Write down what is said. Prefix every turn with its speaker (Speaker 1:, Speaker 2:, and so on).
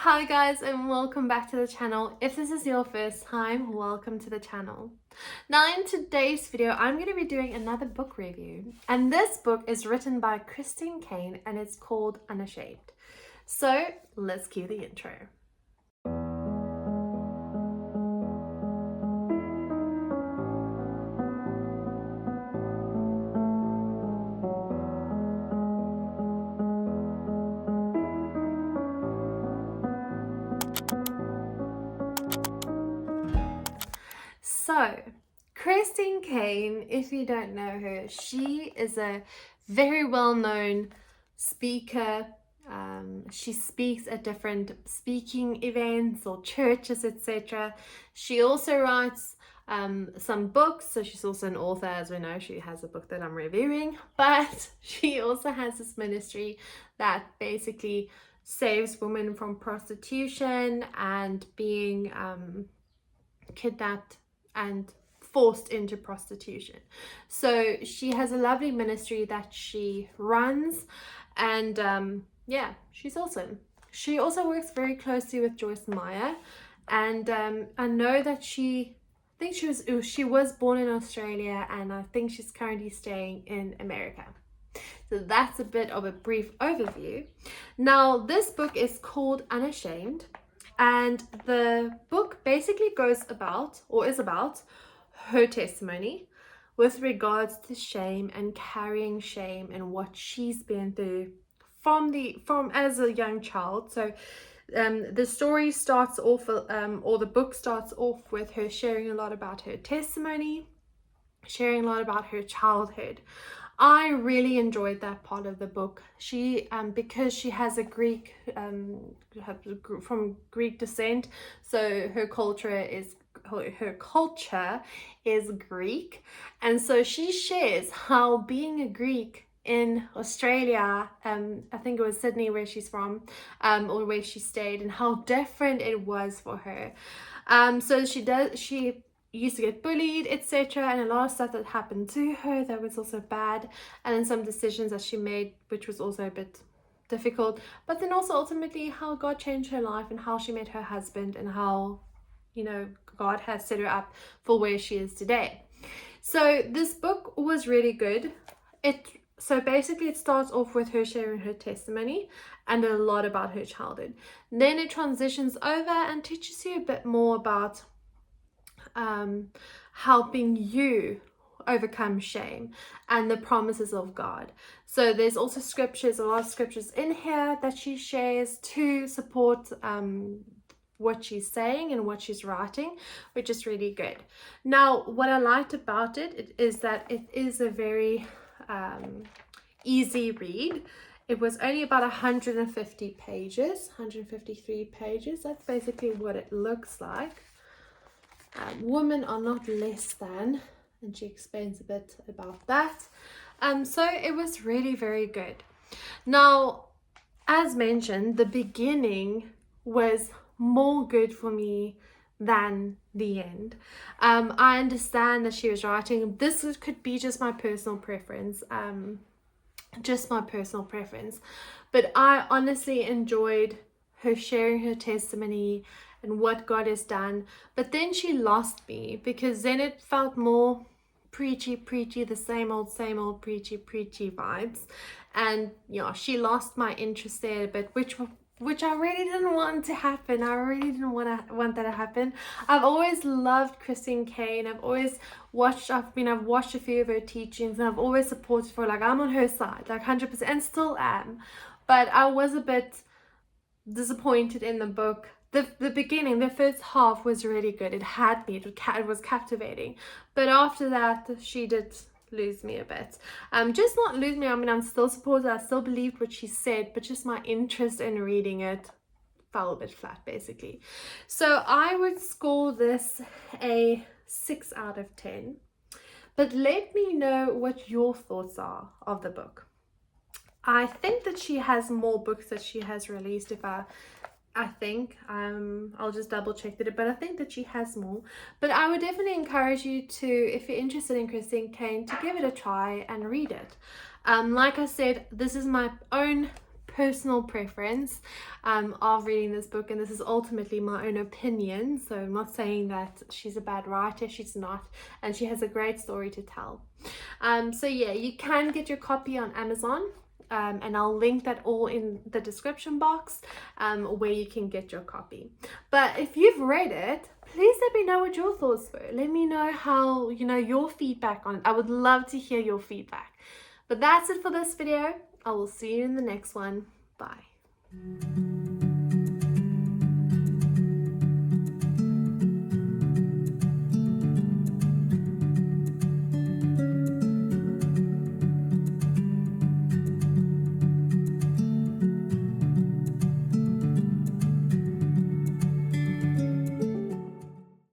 Speaker 1: Hi guys, and welcome back to the channel. If this is your first time, welcome to the channel. Now in today's video, I'm going to be doing another book review, and this book is written by Christine Caine and it's called Unashamed. So let's cue the intro. So, Christine Caine, if you don't know her, she is a very well-known speaker. She speaks at different speaking events or churches, etc. She also writes some books, so she's also an author, as we know. She has a book that I'm reviewing, but she also has this ministry that basically saves women from prostitution and being kidnapped and forced into prostitution. So she has a lovely ministry that she runs, and yeah, she's awesome. She also works very closely with Joyce Meyer, and I know that she was born in Australia, and I think she's currently staying in America. So that's a bit of a brief overview. Now this book is called Unashamed, and the book basically is about her testimony with regards to shame and carrying shame and what she's been through from as a young child. So the story starts off, or the book starts off with her sharing a lot about her testimony, sharing a lot about her childhood. I really enjoyed that part of the book. She, because she has a Greek, from Greek descent, so her culture is Greek, and so she shares how being a Greek in Australia, I think it was Sydney where she's from, or where she stayed, and how different it was for her. So she used to get bullied, etc., and a lot of stuff that happened to her that was also bad, and then some decisions that she made which was also a bit difficult, but then also ultimately how God changed her life and how she met her husband and how, you know, God has set her up for where she is today. So this book was really good. So basically it starts off with her sharing her testimony and a lot about her childhood. Then it transitions over and teaches you a bit more about helping you overcome shame and the promises of God. So there's also scriptures, a lot of scriptures in here that she shares to support what she's saying and what she's writing, which is really good. Now, what I liked about it is that it is a very easy read. It was only about 150 pages, 153 pages. That's basically what it looks like. Women are not less than, and she explains a bit about that. So it was really very good. Now, as mentioned, the beginning was more good for me than the end. I understand that she was writing, this could be just my personal preference, but I honestly enjoyed her sharing her testimony and what God has done. But then she lost me, because then it felt more preachy, the same old preachy vibes, and yeah, she lost my interest there a bit, which I really didn't want to happen. I really didn't want that to happen. I've always loved Christine Caine. I've watched a few of her teachings, and I've always supported her. Like, I'm on her side, like 100%, and still am. But I was a bit disappointed in the book. The beginning, the first half was really good. It had me, it was captivating. But after that, she did lose me a bit. Just not lose me, I mean, I'm still supportive, I still believed what she said, but just my interest in reading it fell a bit flat, basically. So I would score this a 6 out of 10. But let me know what your thoughts are of the book. I think that she has more books that she has released. I'll just double check it, but I think that she has more. But I would definitely encourage you to, if you're interested in Christine Caine, to give it a try and read it. Like I said, this is my own personal preference of reading this book, and this is ultimately my own opinion, so I'm not saying that she's a bad writer. She's not, and she has a great story to tell. So yeah, you can get your copy on Amazon. And I'll link that all in the description box where you can get your copy. But if you've read it, please let me know what your thoughts were. Let me know how, your feedback on it. I would love to hear your feedback. But that's it for this video. I will see you in the next one. Bye.